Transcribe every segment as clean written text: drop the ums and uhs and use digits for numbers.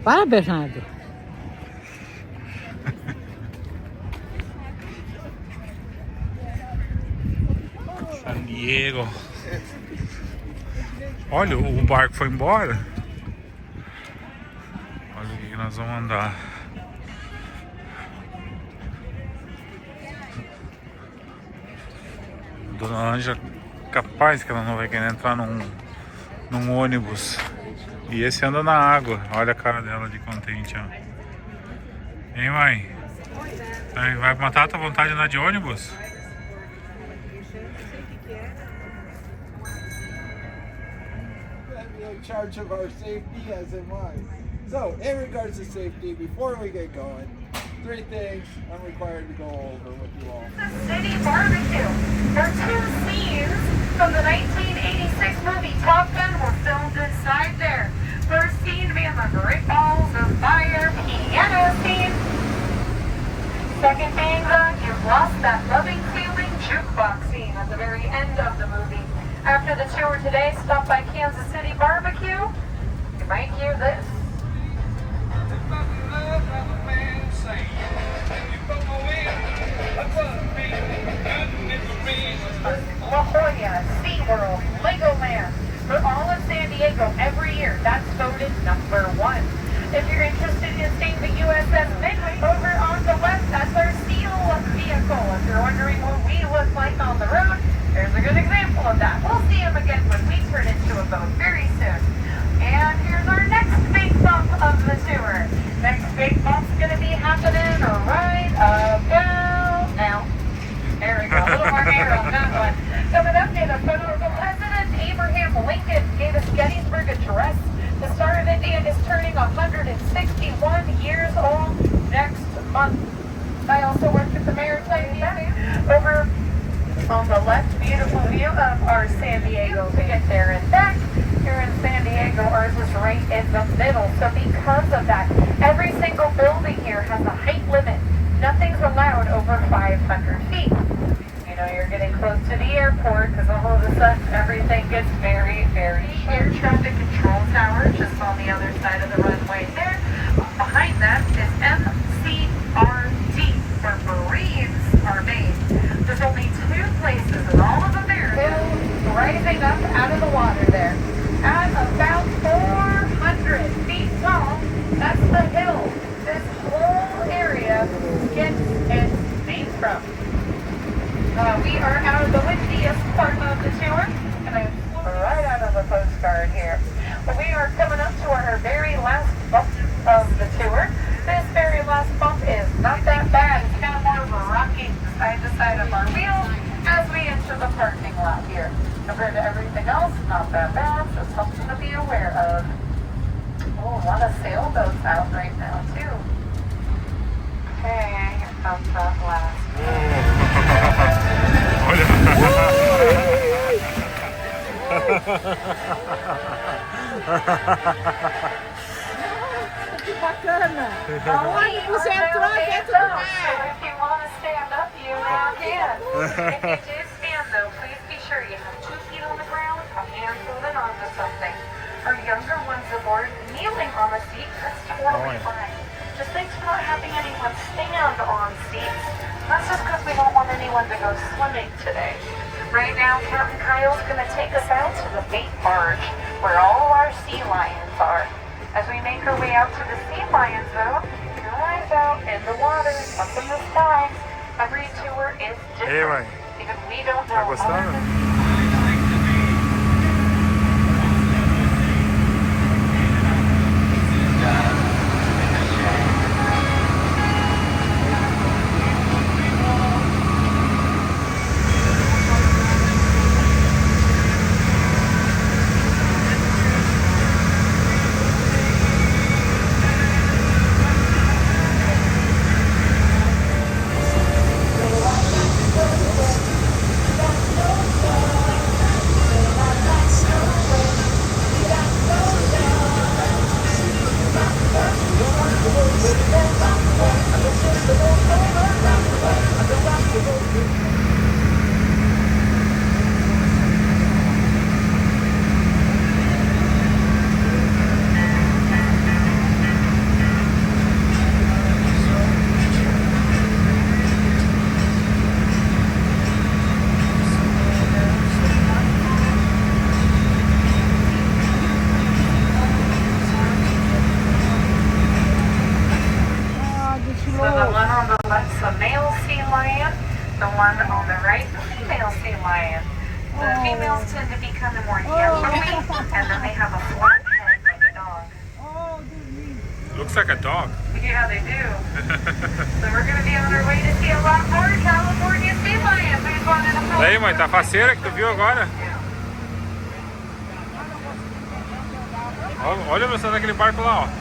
Para, Bernardo. San Diego. Olha, o barco foi embora. Olha o que nós vamos andar. Dona Anja, capaz que ela não vai querer entrar num ônibus. E esse anda na água. Olha a cara dela de contente, ó. Hein, mãe? Vai matar a tua vontade de andar de ônibus? In charge of our safety as in mine. So, in regards to safety, before we get going, 3 things I'm required to go over with you all. City Barbecue. There are 2 scenes from the 1986 movie Top Gun were filmed inside there. First scene being the Great Balls of Fire piano scene. Second being the You've Lost That Loving Feeling jukebox scene at the very end of the movie. After the tour today, stop by Kansas City Barbecue. You might hear this. La Jolla, SeaWorld, Legoland. For all of San Diego every year, that's voted number 1. If you're interested in seeing the USS Midway over on the left, that's our SEAL vehicle. If you're wondering what we look like on the road, there's a good example of that. We'll see them again when we turn into a boat very soon. And here's our next big bump of the tour. Next big bump's going to be happening right about now. There we go. A little more air on that one. Coming up, get a photo of President Abraham Lincoln gave us Gettysburg Address. The Star of India is turning 161 years old next month. I also worked at the Maritime Museum. Over on the left, beautiful view of our San Diego to get there and back. Here in San Diego, ours is right in the middle. So because of that, every single building here has a height limit. Nothing's allowed over 500 feet. You know you're getting close to the airport because all of a sudden everything gets very, very air traffic control tower just on the other side of the runway there. Behind that is MCRD, where Marines are made. There's only 2 places in all of America rising up out of the water there. At about 400 feet tall, that's the hill this whole area gets its name from. We are out of the windiest part of the tour, and I'm right out of the postcard here. But we are coming up to our very last bump of the tour. This very last bump is not that bad. It's kind of more of a rocking side to side of our wheels as we enter the parking lot here. Compared to everything else, not that bad. Just something to be aware of. Oh, a lot of sailboats out right now, too. Okay, here comes that last. Que bacana! Aonde você entrou dentro do mar? If you want to stand up, you now can. If you do stand, though, please be sure you have 2 feet on the ground, a hand holding onto something. For younger ones aboard, kneeling on a seat, that's totally fine. Just thanks for not having anyone stand on seats. That's just because we don't want anyone to go swimming today. Right now, Captain Kyle's going to take us out to the bait barge, where all our sea lions are. As we make our way out to the sea lions, though, keep your eyes out in the water, up in the sky. Every tour is different. Even we don't know. The one on the right, the female sea lion. The females tend to be kind of more yellowy, and then they have a flat head like a dog. Oh, Deus. Looks like a dog. Yeah, they do. So we're going to be on our way to see a lot more California sea lions. We just wanted to Daí, mãe, tá faceira que tu viu agora? Olha você naquele barco lá, ó.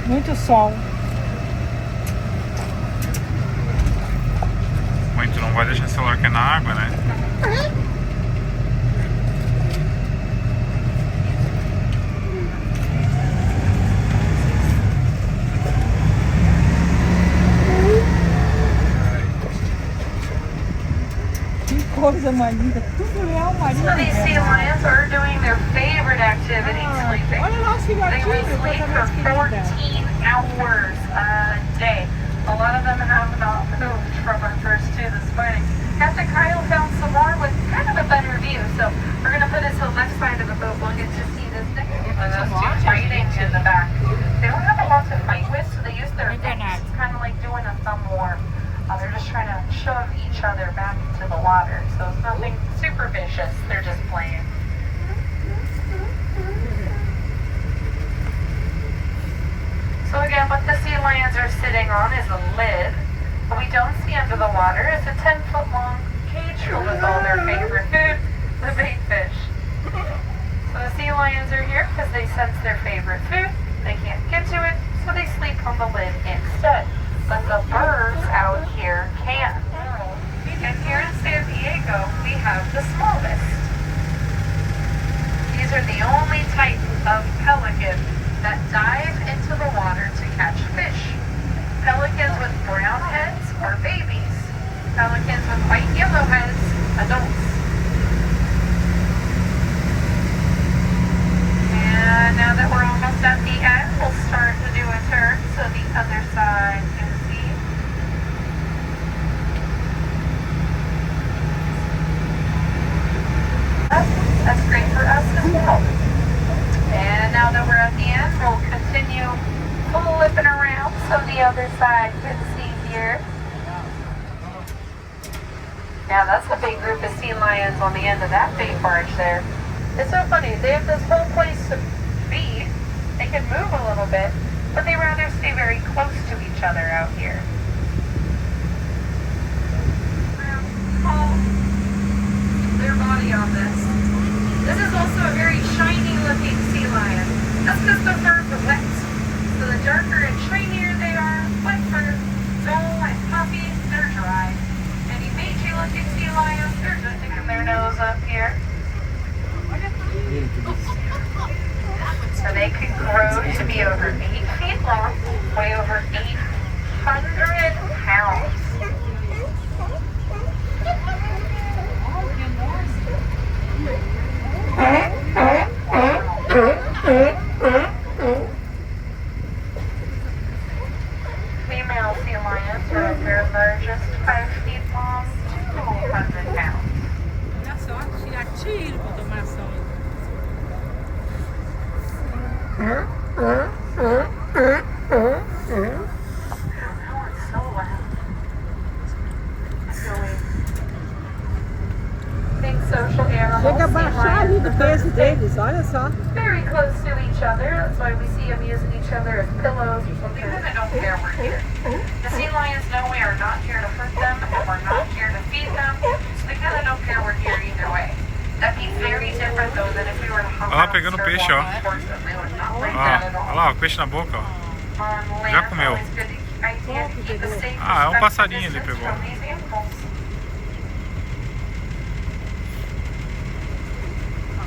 Muito sol. Mãe, tu não vai deixar o celular cair na água, né? Que coisa mais linda. Tudo é uma So these sea lions are doing their favorite activity, sleeping. Olha lá os They filhotinhos. will sleep for 14 hours a day. A lot of them have not moved from our first two this morning. Captain Kyle found some more with kind of a better view, so we're going to put it to the left side of the boat. We'll get to see this next one. Those two fighting in the back. They don't have a lot to fight with, so they use their necks. It's kind of like doing a thumb war. They're just trying to shove each other back into the water, so it's nothing super vicious. They're just playing. So again, what the sea lions are sitting on is a lid. What we don't see under the water is a 10-foot long cage filled with all their favorite food, the bait fish. So the sea lions are here because they sense their favorite food. They can't get to it, so they sleep on the lid instead. But the birds out here can. And here in San Diego, we have the smallest. These are the only type of pelican that dive into the water to catch fish. Pelicans with brown heads are babies. Pelicans with white yellow heads, adults. And now that we're almost at the end, we'll start to do a turn so the other side can see. That's great for us as well. And now that we're at the end, we'll continue flipping around so the other side can see here. Now that's a big group of sea lions on the end of that big barge there. It's so funny, they have this whole place to be. They can move a little bit, but they rather stay very close to each other out here. Their body on this. This is also a very shiny looking sea lion. That's because the furs are wet. So the darker and shinier they are, wet fur, dull and puffy, they're dry. Any mangy looking sea lions, they're just sticking their nose up here. So they can grow to be over 8 feet long, weigh over 800 pounds. Female sea lions are at their largest 5 feet long, 200 pounds. Olha só, tirar tiro pra tomar sol. Social animals. Chega a baixar ali do peso deles, olha só. Very close to each other. That's why we see them using each other as pillows or something. They don't care we're here. The sea lions know we are not here to hurt them and we're not here to feed them. So they kind of don't care we're here either way. That'd be very different though than if we were to hung out pegando and peixe, circle ó. towards them. They would not like that at all. Olha lá, o peixe na boca, ó. On land, Já comeu. always good idea to keep a safe Ah, é um respectful passarinho, ele distance pegou. from these animals.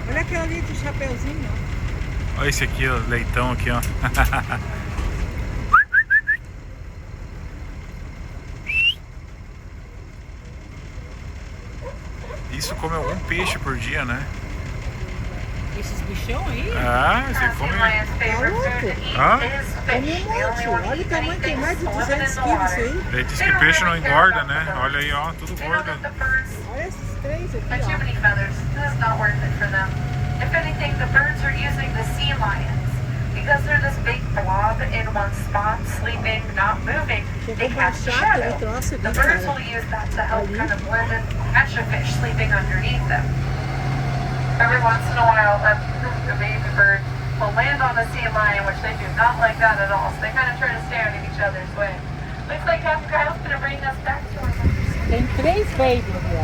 Olha aquela ali de chapeuzinho. Olha esse aqui, ó, leitão aqui, ó. Isso come algum peixe por dia, né? Esses bichão aí? Ah, você come. Ah? Come um monte. Olha o tamanho, tem mais de 200 quilos isso aí. Ele diz que peixe não engorda, né? Olha aí, ó, tudo gordo. Olha esses três aqui, Too ó. many feathers. That's not worth it for them. If anything, the birds are using the sea lions. Because they're this big blob in one spot, sleeping, not moving, they cast a shadow. The birds will use that to help kind of blend and catch a fish sleeping underneath them. Every once in a while, the baby bird will land on a sea lion, which they do not like that at all. So they kind of try to stay out of each other's way. Looks like Captain Kyle's going to bring us back to our Tem três baby ali, ó.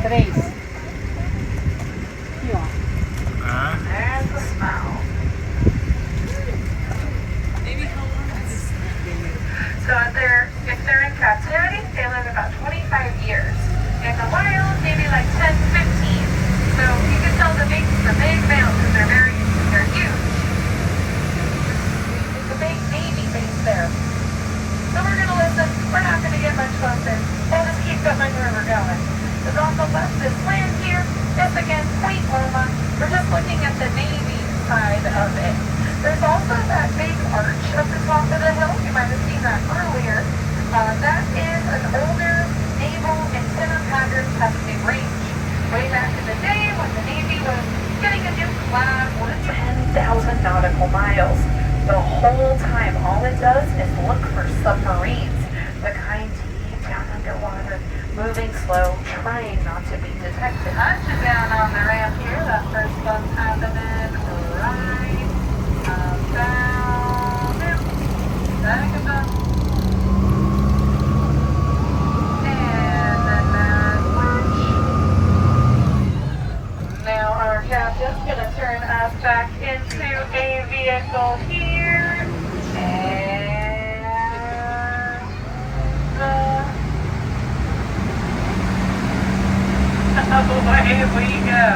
Três. Aqui, ó. Ah, There's the smell. So if they're in captivity, they live about 25 years. In the wild, maybe like 10, 15. So you can tell the big males because they're huge. It's a big Navy base there. So we're gonna listen. We're not gonna get much closer. We'll just keep going where we're going. Because on the left is land here. This again, Point Loma. We're just looking at the Navy side of it. There's also that big arch at the top of the hill. You might have seen that earlier. That is an older naval antenna pattern testing range. Way back in the day when the Navy was getting a new class, 10,000 nautical miles. The whole time, all it does is look for submarines, the kind deep down underwater, moving slow, trying not to be detected. Touching down on the ramp here, that first one's happening right about there. Second one. And then that switch. Now our captain's going to turn us back into a vehicle here. And away we go.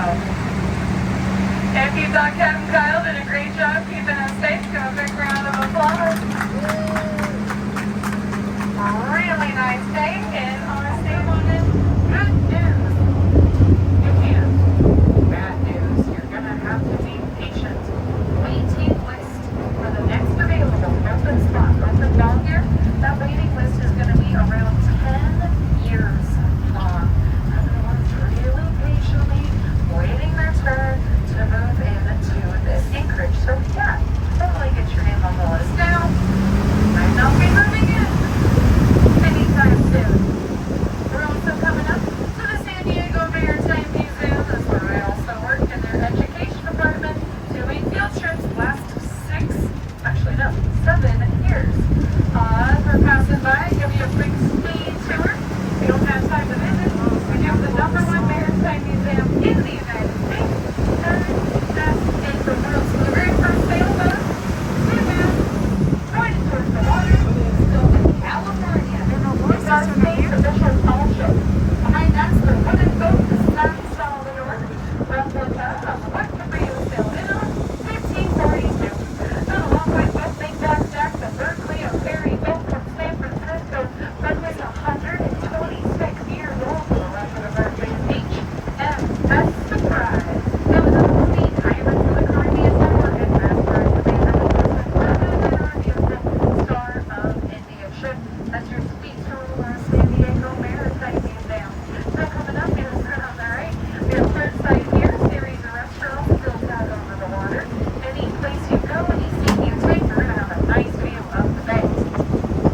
If you thought Captain Kyle did a great job keeping us safe, give a big round of applause. Really nice day in our stable. Good news. You can. Bad news. You're going to have to be patient. Waiting list for the next available open spot. Open down here. That waiting list is going to be around 10 years long. Everyone's really patiently waiting their turn to move into this acreage. So yeah, definitely get your name on the list now. Might not be moving in anytime soon. We're also coming up to the San Diego Maritime Museum. That's where I also work in their education department, doing field trips last 7 years. As we're passing by, give you a quick speed tour. If you don't have time to visit, we do the #1 maritime museum in the United States. And that is the world's very first sailboat. Pointing towards the water, still in California. It's our state's official tall ship. Behind that's the wooden boat, the San Salvador, replica of what Cabrillo sailed in on 1542. Not a long way boat, big back deck, the Berkeley, a ferry built from San Francisco, but was 126 years old for the record of our big beach. And that's surprise. It was a steam pirate for the Caribbean Network and Masquerade Star of India ship. That's your speed tour of our San Diego Maritime Museum. So coming up, you're on the right. We have third side here, series of restaurants built out over the water. Any place you go, any seat you take, you're going to have a nice view of the bay.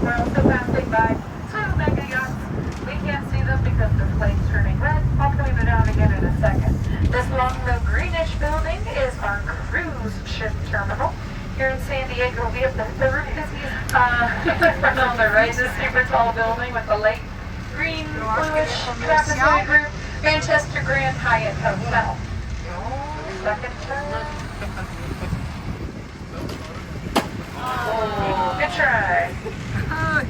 We're also passing by 2 mega yachts. We can't see them because the flame's turning red. I'll point it out again in a second. This long, low greenish building is our cruise ship terminal. Here in San Diego, we have the third busiest on the right, this super tall building with the light green, bluish tapestry roof, Manchester Grand Hyatt Hotel. Second turn. Oh, good try. Ai,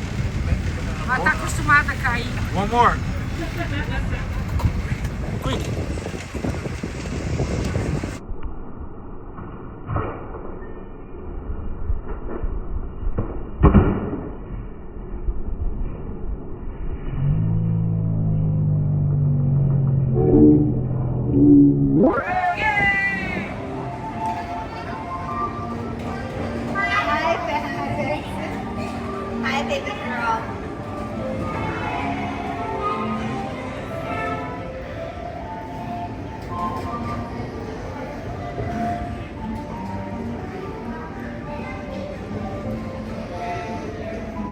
ela tá acostumada a cair. one more. Quick. Hi, baby girl.